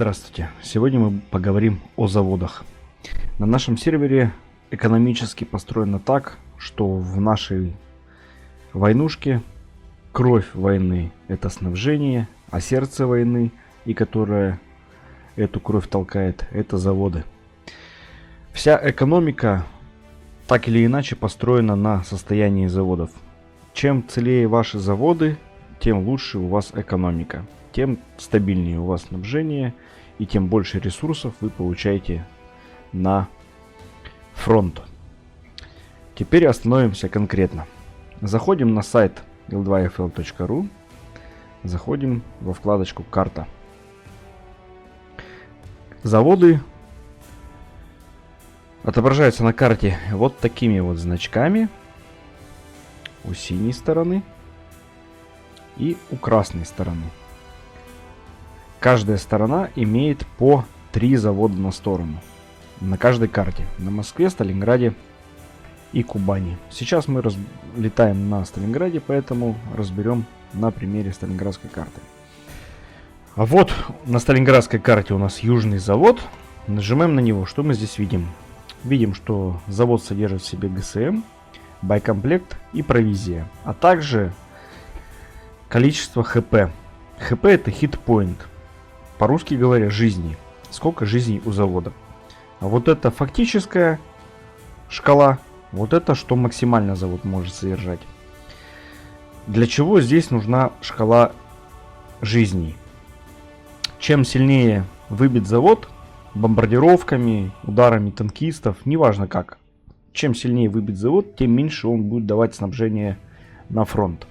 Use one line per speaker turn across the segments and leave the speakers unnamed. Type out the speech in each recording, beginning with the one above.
Здравствуйте! Сегодня мы поговорим о заводах. На нашем сервере экономически построено так, что в нашей войнушке кровь войны — это снабжение, а сердце войны, и которое эту кровь толкает, это заводы. Вся экономика так или иначе построена на состоянии заводов. Чем целее ваши заводы, тем лучше у вас экономика, тем стабильнее у вас снабжение и тем больше ресурсов вы получаете на фронт. Теперь остановимся конкретно. Заходим на сайт l2fl.ru, заходим во вкладочку «Карта». Заводы отображаются на карте вот такими вот значками у синей стороны и у красной стороны. Каждая сторона имеет по 3 завода на сторону. На каждой карте. На Москве, Сталинграде и Кубани. Сейчас мы летаем на Сталинграде, поэтому разберем на примере Сталинградской карты. А вот на Сталинградской карте у нас южный завод. Нажимаем на него. Что мы здесь видим? Видим, что завод содержит в себе ГСМ, боекомплект и провизия. А также количество ХП. ХП — это хитпоинт. По-русски говоря, жизни. Сколько жизней у завода. А вот это фактическая шкала. Вот это, что максимально завод может содержать. Для чего здесь нужна шкала жизней? Чем сильнее выбит завод бомбардировками, ударами танкистов, неважно как. Чем сильнее выбит завод, тем меньше он будет давать снабжение на фронт.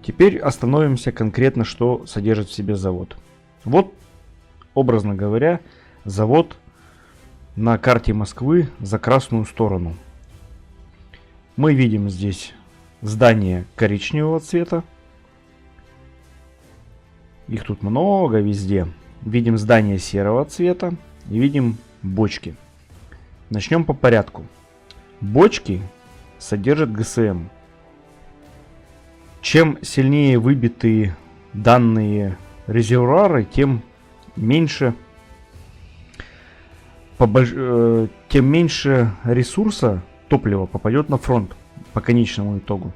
Теперь остановимся конкретно, что содержит в себе завод. Вот, образно говоря, завод на карте Москвы за красную сторону. Мы видим здесь здания коричневого цвета. Их тут много везде. Видим здания серого цвета и видим бочки. Начнем по порядку. Бочки содержат ГСМ. Чем сильнее выбиты данные резервуары, тем меньше ресурса топлива попадет на фронт по конечному итогу.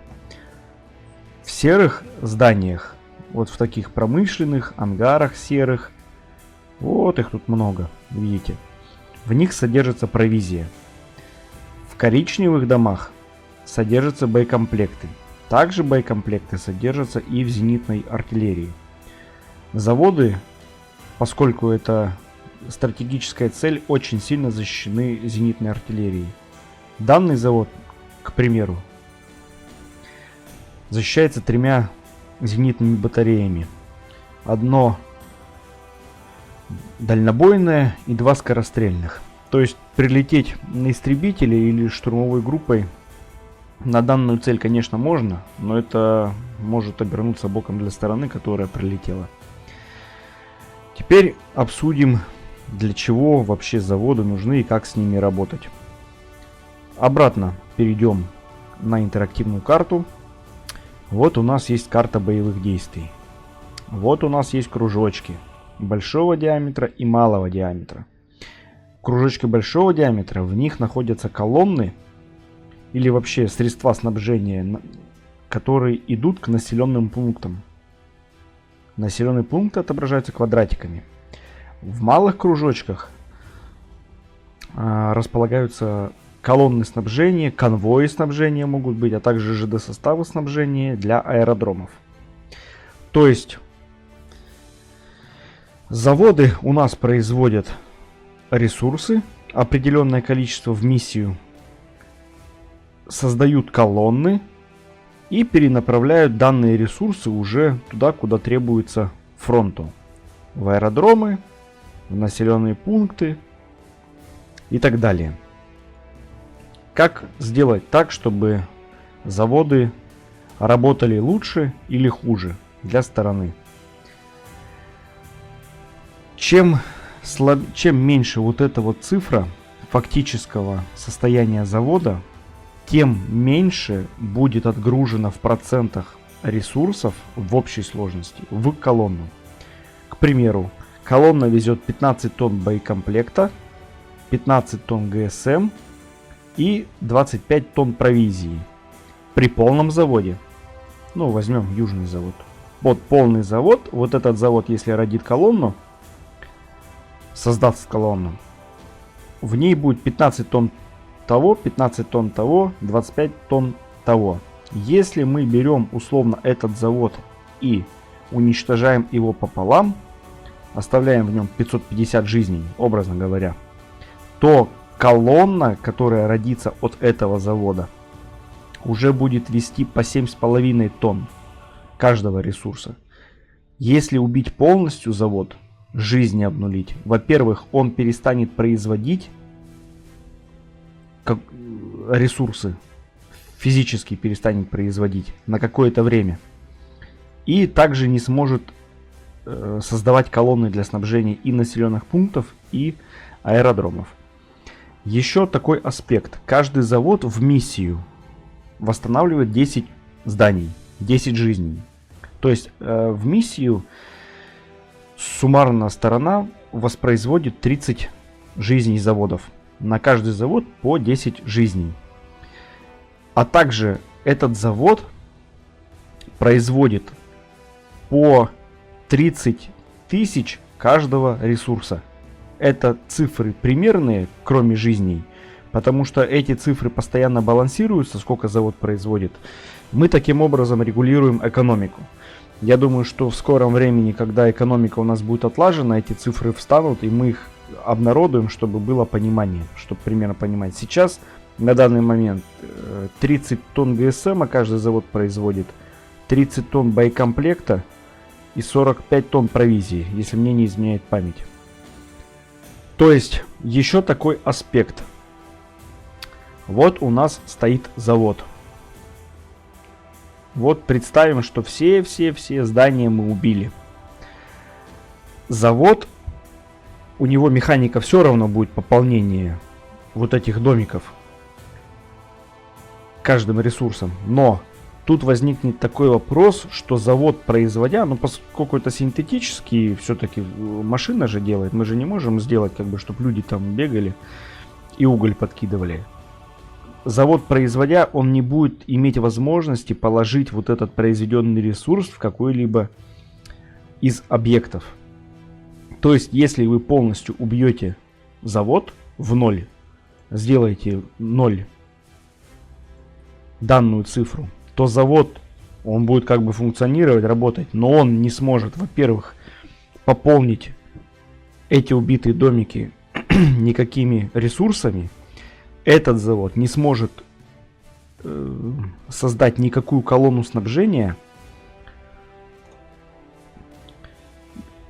В серых зданиях, вот в таких промышленных ангарах серых, вот их тут много, видите, в них содержится провизия. В коричневых домах содержатся боекомплекты. Также боекомплекты содержатся и в зенитной артиллерии. Заводы, поскольку это стратегическая цель, очень сильно защищены зенитной артиллерией. Данный завод, к примеру, защищается 3 зенитными батареями. Одно дальнобойное и 2 скорострельных. То есть прилететь на истребителе или штурмовой группой на данную цель, конечно, можно, но это может обернуться боком для стороны, которая прилетела. Теперь обсудим, для чего вообще заводы нужны и как с ними работать. Обратно перейдем на интерактивную карту. Вот у нас есть карта боевых действий. Вот у нас есть кружочки большого диаметра и малого диаметра. Кружочки большого диаметра, в них находятся колонны или вообще средства снабжения, которые идут к населенным пунктам. Населенные пункты отображаются квадратиками. В малых кружочках располагаются колонны снабжения, конвои снабжения могут быть, а также ЖД-составы снабжения для аэродромов. То есть заводы у нас производят ресурсы, определенное количество в миссию, создают колонны и перенаправляют данные ресурсы уже туда, куда требуется фронту. В аэродромы, в населенные пункты и так далее. Как сделать так, чтобы заводы работали лучше или хуже для стороны? Чем меньше вот эта вот цифра фактического состояния завода, тем меньше будет отгружено в процентах ресурсов в общей сложности в колонну. К примеру, Колонна везет 15 тонн боекомплекта, 15 тонн ГСМ и 25 тонн провизии. При полном заводе. Ну, возьмем южный завод. Вот полный завод. Вот этот завод, если родит колонну, создаст колонну, в ней будет 15 тонн того, 15 тонн того, 25 тонн того. Если мы берем условно этот завод и уничтожаем его пополам, оставляем в нем 550 жизней, образно говоря, то колонна, которая родится от этого завода, уже будет вести по 7,5 тонн каждого ресурса. Если убить полностью завод, жизни обнулить, во-первых, он перестанет производить ресурсы, физически перестанет производить на какое-то время. И также не сможет создавать колонны для снабжения и населенных пунктов, и аэродромов. Еще такой аспект. Каждый завод в миссию восстанавливает 10 зданий, 10 жизней. То есть в миссию суммарно сторона воспроизводит 30 жизней заводов. На каждый завод по 10 жизней. А также этот завод производит по 30 тысяч каждого ресурса. Это цифры примерные, кроме жизней, потому что эти цифры постоянно балансируются, сколько завод производит. Мы таким образом регулируем экономику. Я думаю, что в скором времени, когда экономика у нас будет отлажена, эти цифры встанут, и мы их обнародуем, чтобы было понимание, чтобы примерно понимать. Сейчас, на данный момент, 30 тонн ГСМ каждый завод производит, 30 тонн боекомплекта и 45 тонн провизии, если мне не изменяет память. То есть, еще такой аспект. Вот у нас стоит завод. Вот представим, что все здания мы убили. Завод, у него механика все равно будет пополнение вот этих домиков каждым ресурсом. Но тут возникнет такой вопрос, что завод, производя, ну поскольку это синтетический, все-таки машина же делает, мы же не можем сделать, как бы, чтобы люди там бегали и уголь подкидывали. Завод, производя, он не будет иметь возможности положить вот этот произведенный ресурс в какой-либо из объектов. То есть, если вы полностью убьете завод в ноль, сделаете 0 данную цифру, то завод, он будет как бы функционировать, работать, но он не сможет, во-первых, пополнить эти убитые домики никакими ресурсами. Этот завод не сможет создать никакую колонну снабжения,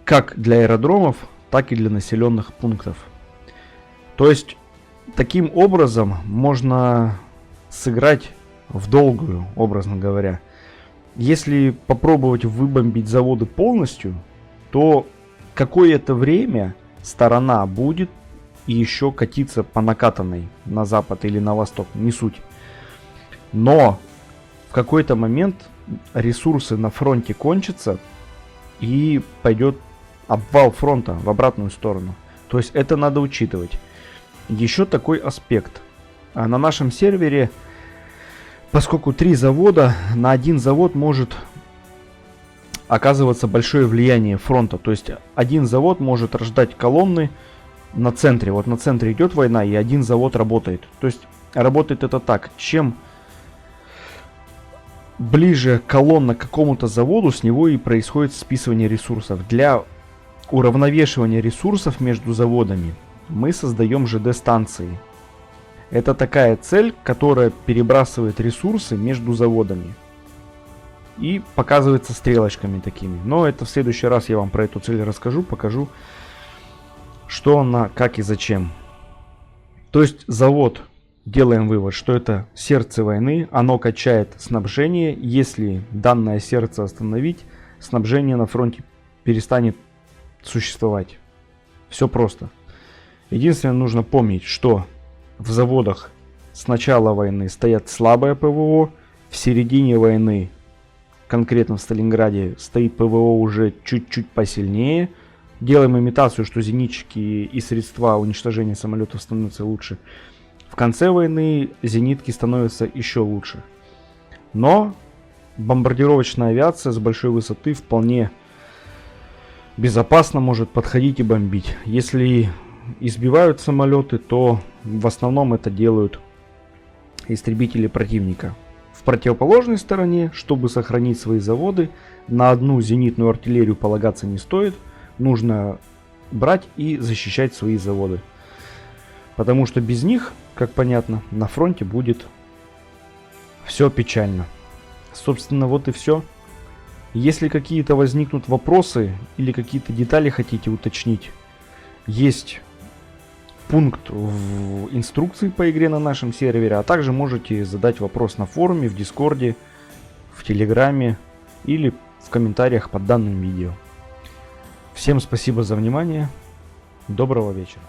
как для аэродромов, так и для населенных пунктов. То есть, таким образом можно сыграть в долгую, образно говоря. Если попробовать выбомбить заводы полностью, то какое-то время сторона будет и еще катиться по накатанной на запад или на восток, не суть. Но в какой-то момент ресурсы на фронте кончатся и пойдет обвал фронта в обратную сторону. То есть это надо учитывать. Еще такой аспект. На нашем сервере, поскольку 3 завода, на один завод может оказываться большое влияние фронта. То есть один завод может рождать колонны на центре. Вот на центре идет война, и один завод работает. То есть работает это так. Чем ближе колонна к какому-то заводу, с него и происходит списывание ресурсов. Для уравновешивания ресурсов между заводами мы создаем ЖД-станции. Это такая цель, которая перебрасывает ресурсы между заводами. И показывается стрелочками такими. Но это в следующий раз я вам про эту цель расскажу, покажу, что она, как и зачем. То есть завод, делаем вывод, что это сердце войны, оно качает снабжение. Если данное сердце остановить, снабжение на фронте перестанет существовать. Все просто. Единственное, нужно помнить, что в заводах с начала войны стоят слабое ПВО, в середине войны, конкретно в Сталинграде, стоит ПВО уже чуть-чуть посильнее, делаем имитацию, что зенитчики и средства уничтожения самолетов становятся лучше. В конце войны зенитки становятся еще лучше. Но бомбардировочная авиация с большой высоты вполне безопасно может подходить и бомбить. Если избивают самолеты, то в основном это делают истребители противника. В противоположной стороне, чтобы сохранить свои заводы, на одну зенитную артиллерию полагаться не стоит. Нужно брать и защищать свои заводы. Потому что без них, как понятно, на фронте будет все печально. Собственно, вот и все. Если какие-то возникнут вопросы или какие-то детали хотите уточнить, есть пункт в инструкции по игре на нашем сервере, а также можете задать вопрос на форуме, в Дискорде, в Телеграме или в комментариях под данным видео. Всем спасибо за внимание. Доброго вечера.